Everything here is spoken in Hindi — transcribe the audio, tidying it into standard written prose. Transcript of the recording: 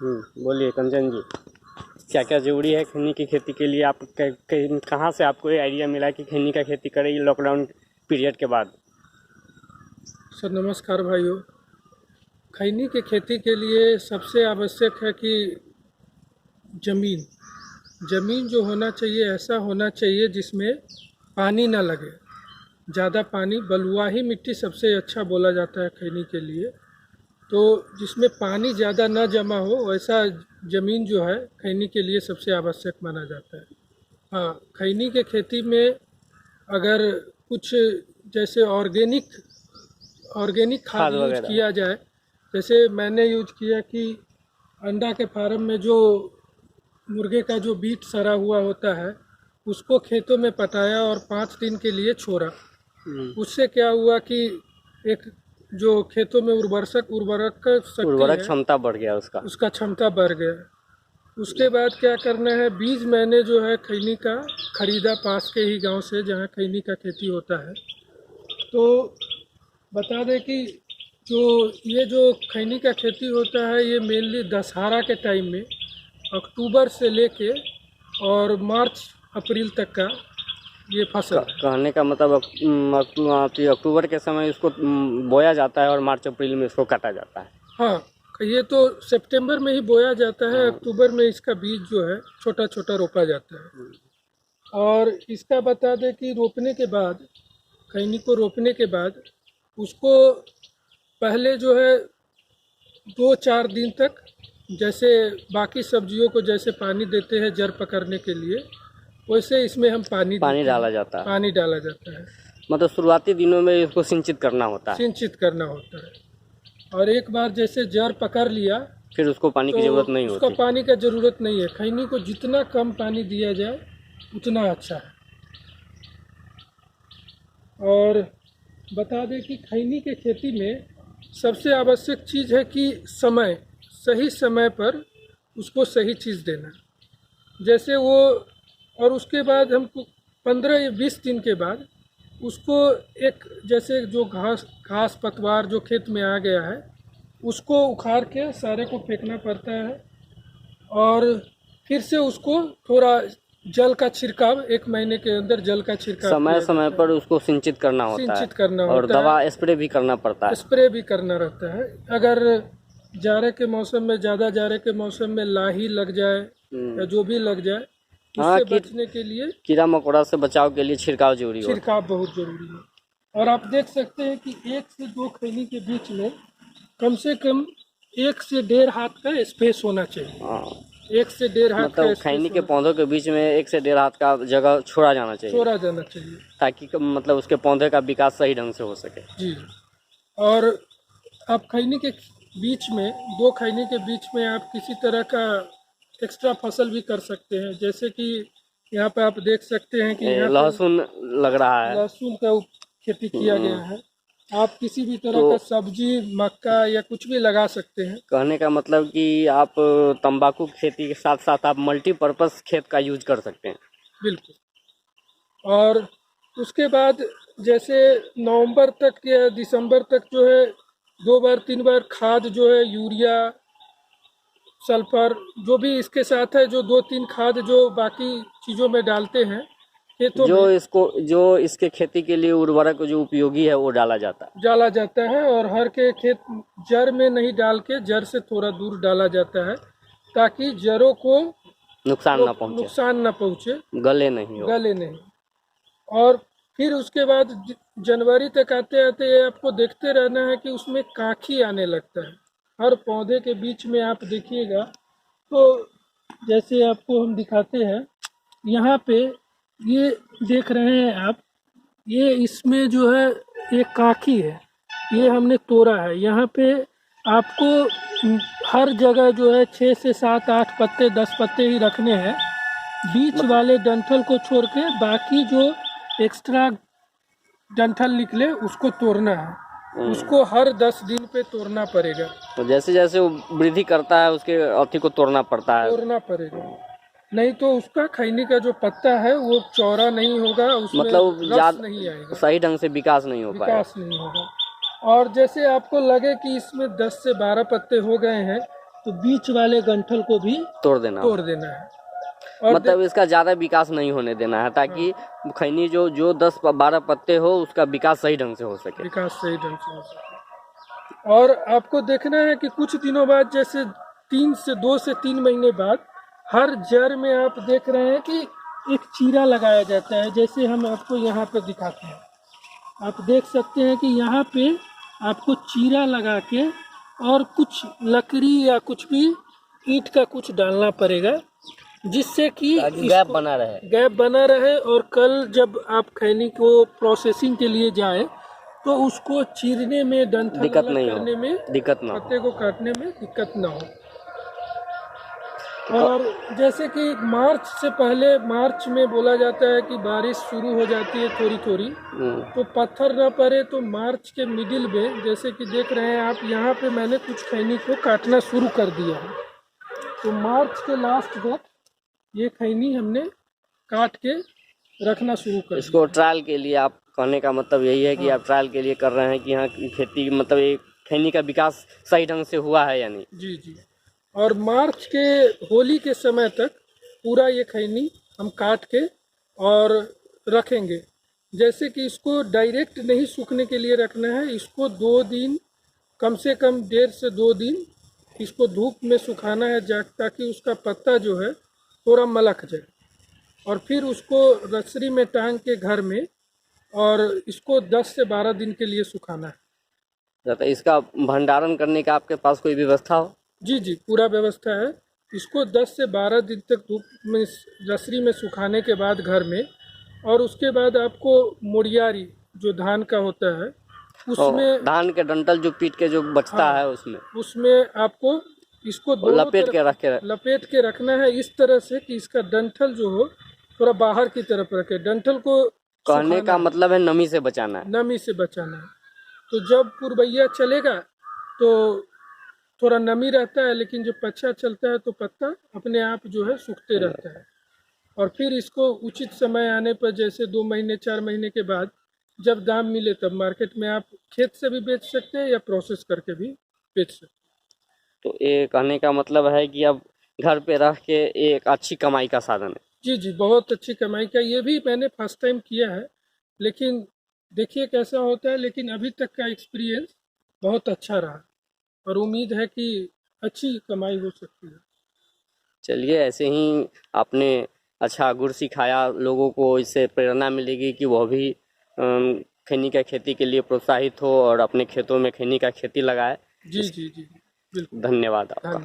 बोलिए कंचन जी, क्या क्या जरूरी है खैनी की खेती के लिए? आप कहाँ से आपको ये आइडिया मिला कि खैनी का खेती करें ये लॉकडाउन पीरियड के बाद? सर नमस्कार भाइयों। खैनी की खेती के लिए सबसे आवश्यक है कि ज़मीन ज़मीन जो होना चाहिए ऐसा होना चाहिए जिसमें पानी ना लगे। ज़्यादा पानी, बलुआही मिट्टी सबसे अच्छा बोला जाता है खैनी के लिए। तो जिसमें पानी ज़्यादा ना जमा हो वैसा ज़मीन जो है खैनी के लिए सबसे आवश्यक माना जाता है। हाँ, खैनी के खेती में अगर कुछ जैसे ऑर्गेनिक खाद खाद यूज वगैरह? किया जाए, जैसे मैंने यूज किया कि अंडा के फार्म में जो मुर्गे का जो बीट सड़ा हुआ होता है उसको खेतों में पटाया और 5 दिन के लिए छोड़ा। उससे क्या हुआ कि एक जो खेतों में उर्वरक शक्ति उर्वरक है क्षमता बढ़ गया उसका। उसका क्षमता बढ़ गया। उसके बाद क्या करना है, बीज मैंने जो है खैनी का खरीदा पास के ही गांव से जहां खैनी का खेती होता है। तो बता दें कि जो ये जो खैनी का खेती होता है ये मेनली दशहरा के टाइम में अक्टूबर से लेके और मार्च अप्रैल तक का ये फसल है। कहने का मतलब अक्टूबर के समय इसको बोया जाता है और मार्च अप्रैल में इसको काटा जाता है। हाँ, ये तो सितंबर में ही बोया जाता है, अक्टूबर में इसका बीज जो है छोटा छोटा रोपा जाता है। और इसका बता दें कि रोपने के बाद, खैनी को रोपने के बाद उसको पहले जो है 2-4 दिन तक, जैसे बाकी सब्जियों को जैसे पानी देते हैं जड़ पकड़ने के लिए, वैसे इसमें हम पानी डाला जाता है। पानी डाला जाता है, मतलब शुरुआती दिनों में इसको सिंचित करना होता है। सिंचित करना होता है। और एक बार जैसे जड़ पकड़ लिया फिर उसको पानी की जरूरत नहीं उसको होती। पानी का ज़रूरत नहीं है। खैनी को जितना कम पानी दिया जाए उतना अच्छा है। और बता दें कि खैनी के खेती में सबसे आवश्यक चीज़ है कि सही समय पर उसको सही चीज़ देना। जैसे वो, और उसके बाद हमको 15 या 20 दिन के बाद उसको एक, जैसे जो घास पतवार जो खेत में आ गया है उसको उखाड़ के सारे को फेंकना पड़ता है। और फिर से उसको थोड़ा जल का छिड़काव, 1 महीने के अंदर जल का छिड़काव समय समय पर उसको सिंचित करना होता है। सिंचित करना और होता है, दवा स्प्रे भी करना पड़ता है। स्प्रे भी करना रहता है। अगर जाड़े के मौसम में, ज़्यादा जाड़े के मौसम में लाही लग जाए या जो भी लग जाए, उससे बचने के लिए, कीड़ा मकोड़ा से बचाव के लिए छिड़काव जरूरी होता है। छिड़काव बहुत जरूरी है। और आप देख सकते हैं कि 1 से 2 खैनी के बीच में कम से कम 1 से 1.5 हाथ का स्पेस होना चाहिए। 1 से 1.5 हाथ का खैनी के पौधों के बीच में 1 से 1.5 हाथ का जगह छोड़ा जाना चाहिए ताकि मतलब उसके पौधे का विकास सही ढंग से हो सके। जी। और आप खैनी के बीच में, 2 खैनी के बीच में आप किसी तरह का एक्स्ट्रा फसल भी कर सकते हैं। जैसे कि यहाँ पे आप देख सकते हैं कि यहाँ लहसुन लग रहा है, लहसुन का खेती किया गया है। आप किसी भी तरह का सब्जी, मक्का या कुछ भी लगा सकते हैं। कहने का मतलब कि आप तंबाकू खेती के साथ साथ आप मल्टीपर्पस खेत का यूज कर सकते हैं। बिल्कुल। और उसके बाद जैसे नवंबर तक या दिसंबर तक जो है 2 बार 3 बार खाद जो है, यूरिया, सल्फर, जो भी इसके साथ है, जो 2-3 खाद जो बाकी चीज़ों में डालते हैं खेतों में, जो इसके खेती के लिए उर्वरक जो उपयोगी है वो डाला जाता है। और हर के खेत जड़ में नहीं डाल के जड़ से थोड़ा दूर डाला जाता है ताकि जड़ों को नुकसान ना पहुँचे, गले नहीं। और फिर उसके बाद जनवरी तक आते आते आपको देखते रहना है कि उसमें कांखी आने लगता है। हर पौधे के बीच में आप देखिएगा तो, जैसे आपको हम दिखाते हैं यहाँ पे, ये देख रहे हैं आप, ये इसमें जो है एक कांखी है, ये हमने तोड़ा है। यहाँ पे आपको हर जगह जो है 6 से 7, 8 पत्ते, 10 पत्ते ही रखने हैं। बीच वाले डंठल को छोड़ के बाकी जो एक्स्ट्रा डंठल निकले उसको तोड़ना है। उसको हर 10 दिन पे तोड़ना पड़ेगा। तो जैसे जैसे वो वृद्धि करता है उसके अवधि को तोड़ना पड़ता है, नहीं तो उसका खैनी का जो पत्ता है वो चौड़ा नहीं होगा, उसमें मतलब रस नहीं आएगा, सही ढंग से विकास नहीं होगा। और जैसे आपको लगे कि इसमें 10 से 12 पत्ते हो गए हैं तो बीच वाले गंठल को भी तोड़ देना है। और मतलब इसका ज्यादा विकास नहीं होने देना है, ताकि खैनी जो 10-12 पत्ते हो उसका विकास सही ढंग से हो सके। और आपको देखना है कि कुछ दिनों बाद, जैसे 2 से 3 महीने बाद, हर जड़ में आप देख रहे हैं कि एक चीरा लगाया जाता है। जैसे हम आपको यहाँ पर दिखाते हैं, आप देख सकते हैं कि यहाँ पे आपको चीरा लगा के और कुछ लकड़ी या कुछ भी ईंट का कुछ डालना पड़ेगा, जिससे कि गैप बना रहे। और कल जब आप खैनी को प्रोसेसिंग के लिए जाए तो उसको चीरने में, डंठल करने में दिक्कत ना हो, पत्ते को काटने में दिक्कत ना हो। और जैसे कि मार्च से पहले, मार्च में बोला जाता है कि बारिश शुरू हो जाती है थोड़ी थोड़ी, तो पत्थर ना पड़े, तो मार्च के मिडिल में, जैसे कि देख रहे हैं आप यहाँ पे, मैंने कुछ खैनी को काटना शुरू कर दिया है। तो मार्च के लास्ट तक ये खैनी हमने काट के रखना शुरू कर। इसको ट्रायल के लिए, आप कहने का मतलब यही है कि आप ट्रायल के लिए कर रहे हैं कि यहाँ की खेती, मतलब ये खैनी का विकास सही ढंग से हुआ है या नहीं। जी। और मार्च के होली के समय तक पूरा ये खैनी हम काट के और रखेंगे। जैसे कि इसको डायरेक्ट नहीं सूखने के लिए रखना है, इसको 2 दिन, कम से कम 1.5 से 2 दिन इसको धूप में सुखाना है, ताकि उसका पत्ता जो है थोड़ा मलक जाए। और फिर उसको रसरी में टांग के घर में, और इसको 10 से 12 दिन के लिए सुखाना है। तो इसका भंडारण करने का आपके पास कोई व्यवस्था हो? जी, पूरा व्यवस्था है। इसको 10 से 12 दिन तक धूप में, रसरी में सुखाने के बाद घर में, और उसके बाद आपको मुड़ियारी जो धान का होता है, उसमें धान के डंठल जो पीट के जो बचता है, उसमें आपको इसको लपेट के रखना है, इस तरह से कि इसका डंठल जो हो थोड़ा बाहर की तरफ रखे। डंठल को कहने का मतलब है नमी से बचाना है। तो जब पुरबैया चलेगा तो थोड़ा नमी रहता है, लेकिन जब पच्छा चलता है तो पत्ता अपने आप जो है सूखते रहता है। और फिर इसको उचित समय आने पर, जैसे 2 महीने 4 महीने के बाद जब दाम मिले, तब मार्केट में आप खेत से भी बेच सकते हैं या प्रोसेस करके भी बेच सकते हैं। तो ये कहने का मतलब है कि अब घर पे रह के एक अच्छी कमाई का साधन है। जी, बहुत अच्छी कमाई का। ये भी मैंने फर्स्ट टाइम किया है, लेकिन देखिए कैसा होता है। लेकिन अभी तक का एक्सपीरियंस बहुत अच्छा रहा, और उम्मीद है कि अच्छी कमाई हो सकती है। चलिए, ऐसे ही आपने अच्छा गुर सिखाया लोगों को, इससे प्रेरणा मिलेगी कि वह भी खैनी का खेती के लिए प्रोत्साहित हो और अपने खेतों में खैनी का खेती लगाए। जी, बिल्कुल। धन्यवाद आपका।